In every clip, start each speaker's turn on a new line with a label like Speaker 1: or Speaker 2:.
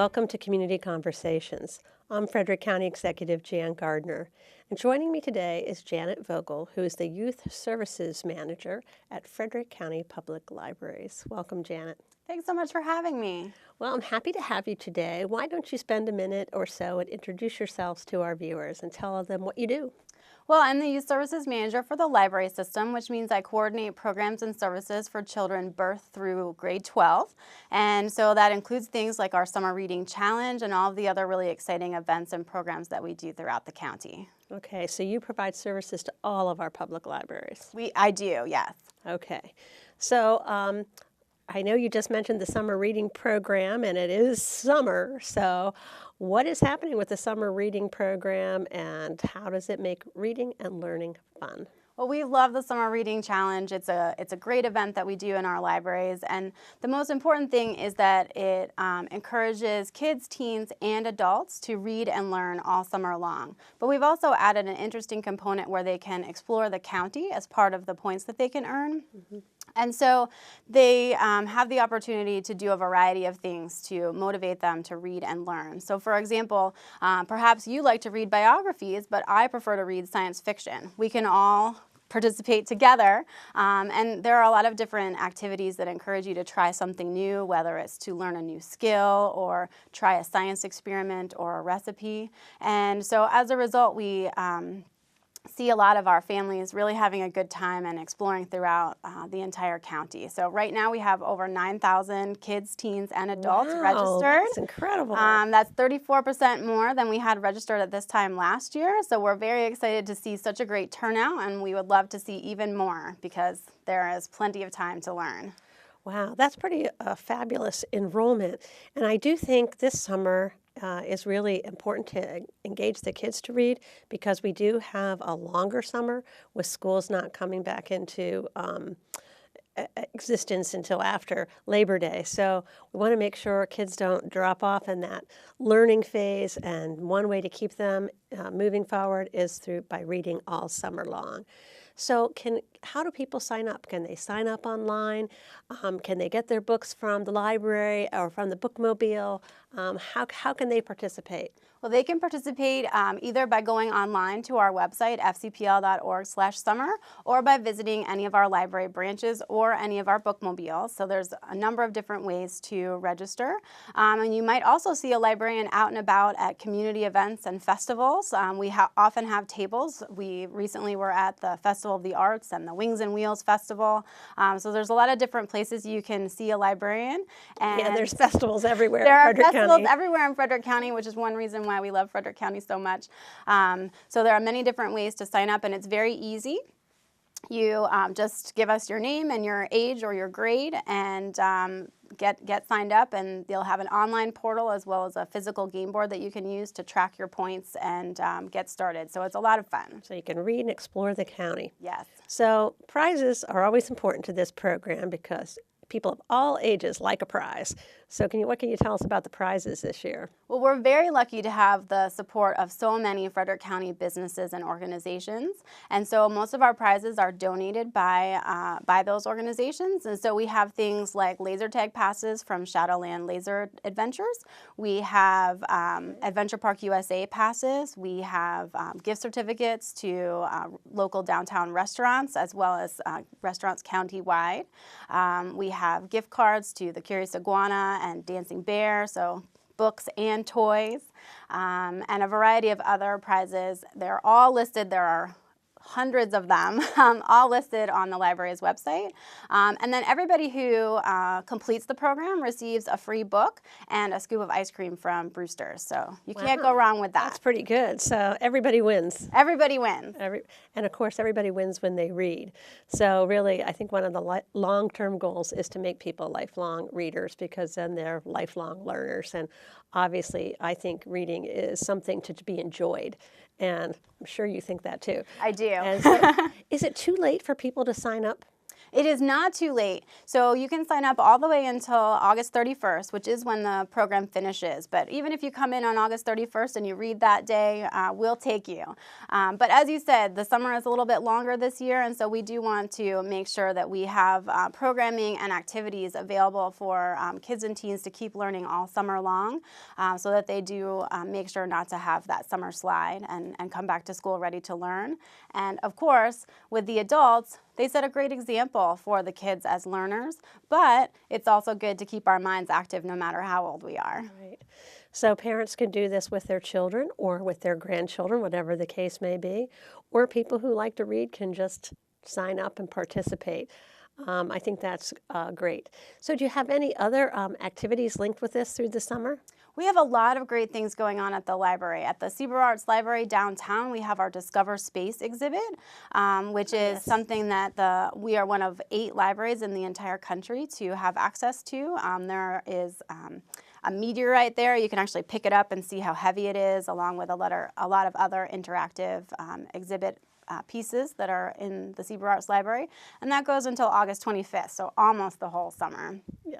Speaker 1: welcome to Community Conversations. I'm Frederick County Executive Jan Gardner, and joining me today is Janet Vogel, who is the Youth Services Manager at Frederick County Public Libraries. Welcome, Janet.
Speaker 2: Thanks so much for having me.
Speaker 1: Well, I'm happy to have you today. Why don't you spend a minute or so and introduce yourselves to our viewers and tell them what you do?
Speaker 2: Well, I'm the Youth Services Manager for the library system, which means I coordinate programs and services for children birth through grade 12. And so that includes things like our Summer Reading Challenge and all of the other really exciting events and programs that we do throughout the county.
Speaker 1: Okay, so you provide services to all of our public libraries.
Speaker 2: I do, yes.
Speaker 1: Okay, so I know you just mentioned the summer reading program, and it is summer, so what is happening with the summer reading program, and how does it make reading and learning fun?
Speaker 2: Well, we love the Summer Reading Challenge. It's a great event that we do in our libraries, and the most important thing is that it encourages kids, teens, and adults to read and learn all summer long. But we've also added an interesting component where they can explore the county as part of the points that they can earn. Mm-hmm. And so they have the opportunity to do a variety of things to motivate them to read and learn. So for example, perhaps you like to read biographies, but I prefer to read science fiction. We can all participate together, and there are a lot of different activities that encourage you to try something new, whether it's to learn a new skill or try a science experiment or a recipe. And so as a result, we see a lot of our families really having a good time and exploring throughout the entire county. So right now we have over 9,000 kids, teens, and adults registered.
Speaker 1: That's incredible.
Speaker 2: That's 34% more than we had registered at this time last year. So we're very excited to see such a great turnout, and we would love to see even more because there is plenty of time to learn.
Speaker 1: Wow, that's pretty fabulous enrollment. And I do think this summer is really important to engage the kids to read, because we do have a longer summer with schools not coming back into existence until after Labor Day. So we want to make sure kids don't drop off in that learning phase, and one way to keep them moving forward is by reading all summer long. So how do people sign up? Can they sign up online? Can they get their books from the library or from the bookmobile? How can they participate?
Speaker 2: Well, they can participate either by going online to our website, fcpl.org/summer, or by visiting any of our library branches or any of our bookmobiles. So there's a number of different ways to register. And you might also see a librarian out and about at community events and festivals. We often have tables. We recently were at the Festival of the Arts and the Wings and Wheels Festival. So there's a lot of different places you can see a librarian. And
Speaker 1: yeah, there's festivals everywhere
Speaker 2: there
Speaker 1: in
Speaker 2: are
Speaker 1: Frederick
Speaker 2: festivals
Speaker 1: County.
Speaker 2: everywhere in Frederick County, which is one reason why we love Frederick County so much. So there are many different ways to sign up, and it's very easy. You just give us your name and your age or your grade, and get signed up, and they'll have an online portal as well as a physical game board that you can use to track your points and get started. So it's a lot of fun.
Speaker 1: So you can read and explore the county.
Speaker 2: Yes.
Speaker 1: So prizes are always important to this program because people of all ages like a prize. So what can you tell us about the prizes this year?
Speaker 2: Well, we're very lucky to have the support of so many Frederick County businesses and organizations. And so most of our prizes are donated by those organizations. And so we have things like laser tag passes from Shadowland Laser Adventures. We have Adventure Park USA passes. We have gift certificates to local downtown restaurants as well as restaurants countywide. We have gift cards to the Curious Iguana and Dancing Bear, so books and toys, and a variety of other prizes. They're all listed. There are hundreds of them, all listed on the library's website. And then everybody who completes the program receives a free book and a scoop of ice cream from Brewster's. So you can't go wrong with that.
Speaker 1: That's pretty good. So everybody wins.
Speaker 2: Everybody wins.
Speaker 1: And of course, everybody wins when they read. So really, I think one of the long-term goals is to make people lifelong readers, because then they're lifelong learners. And obviously, I think reading is something to be enjoyed. And I'm sure you think that too.
Speaker 2: I do.
Speaker 1: And so, is it too late for people to sign up?
Speaker 2: It is not too late. So you can sign up all the way until August 31st, which is when the program finishes. But even if you come in on August 31st and you read that day, we'll take you. But as you said, the summer is a little bit longer this year, and so we do want to make sure that we have programming and activities available for kids and teens to keep learning all summer long, so that they do make sure not to have that summer slide and come back to school ready to learn. And of course, with the adults, they set a great example for the kids as learners, but it's also good to keep our minds active no matter how old we are.
Speaker 1: Right. So parents can do this with their children or with their grandchildren, whatever the case may be, or people who like to read can just sign up and participate. I think that's great. So do you have any other activities linked with this through the summer?
Speaker 2: We have a lot of great things going on at the library. At the Seaver Arts Library downtown, we have our Discover Space exhibit, which is something that we are one of 8 libraries in the entire country to have access to. There is a meteorite there. You can actually pick it up and see how heavy it is, along with a lot of other interactive exhibit pieces that are in the Seaver Arts Library, and that goes until August 25th, so almost the whole summer.
Speaker 1: Yeah.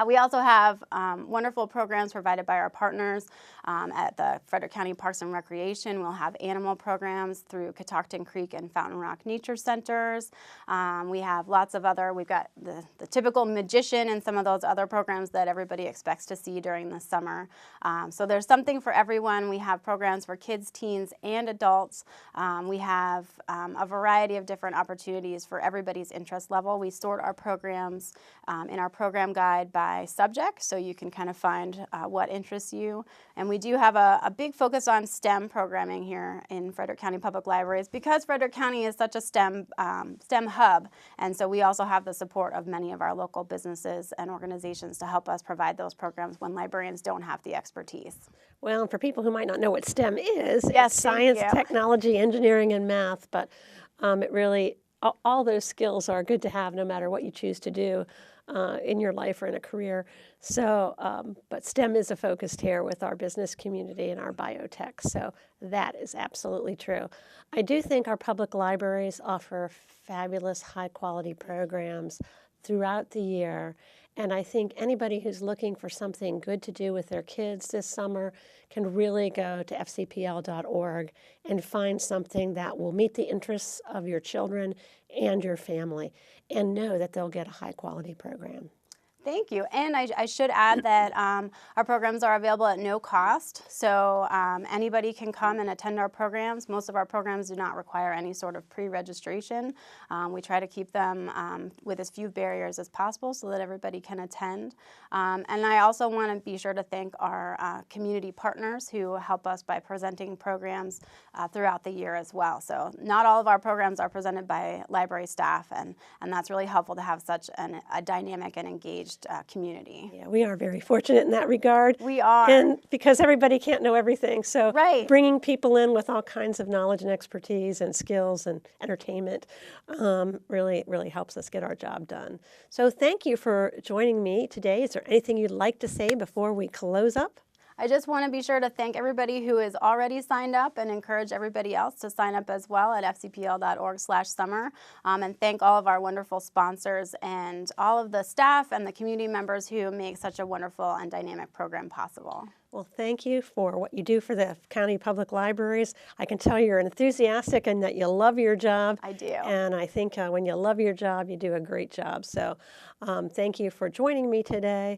Speaker 2: We also have wonderful programs provided by our partners at the Frederick County Parks and Recreation. We'll have animal programs through Catoctin Creek and Fountain Rock Nature Centers. We have lots of other, we've got the typical magician and some of those other programs that everybody expects to see during the summer. So there's something for everyone. We have programs for kids, teens, and adults. We have a variety of different opportunities for everybody's interest level. We sort our programs in our program guide by subject, so you can kind of find what interests you. And we do have a big focus on STEM programming here in Frederick County Public Libraries because Frederick County is such a STEM hub, and so we also have the support of many of our local businesses and organizations to help us provide those programs when librarians don't have the expertise.
Speaker 1: Well, and for people who might not know what STEM is,
Speaker 2: Yes,
Speaker 1: it's science,
Speaker 2: thank you.
Speaker 1: technology, engineering, and math, but it really, all those skills are good to have no matter what you choose to do in your life or in a career. So, but STEM is a focus here with our business community and our biotech, so that is absolutely true. I do think our public libraries offer fabulous high-quality programs throughout the year, and I think anybody who's looking for something good to do with their kids this summer can really go to fcpl.org and find something that will meet the interests of your children and your family, and know that they'll get a high-quality program.
Speaker 2: Thank you. And I should add that our programs are available at no cost, so anybody can come and attend our programs. Most of our programs do not require any sort of pre-registration. We try to keep them with as few barriers as possible so that everybody can attend. And I also want to be sure to thank our community partners who help us by presenting programs throughout the year as well. So not all of our programs are presented by library staff, and that's really helpful to have such a dynamic and engaged community.
Speaker 1: Yeah, we are very fortunate in that regard.
Speaker 2: We are.
Speaker 1: And because everybody can't know everything, so
Speaker 2: Right.
Speaker 1: bringing people in with all kinds of knowledge and expertise and skills and entertainment really helps us get our job done. So thank you for joining me today. Is there anything you'd like to say before we close up?
Speaker 2: I just want to be sure to thank everybody who is already signed up and encourage everybody else to sign up as well at fcpl.org/summer. And thank all of our wonderful sponsors and all of the staff and the community members who make such a wonderful and dynamic program possible.
Speaker 1: Well, thank you for what you do for the county public libraries. I can tell you're enthusiastic and that you love your job.
Speaker 2: I do.
Speaker 1: And I think when you love your job, you do a great job. So thank you for joining me today.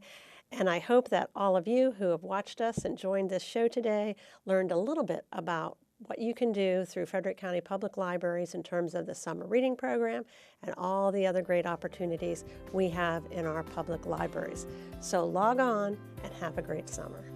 Speaker 1: And I hope that all of you who have watched us and joined this show today learned a little bit about what you can do through Frederick County Public Libraries in terms of the summer reading program and all the other great opportunities we have in our public libraries. So log on and have a great summer.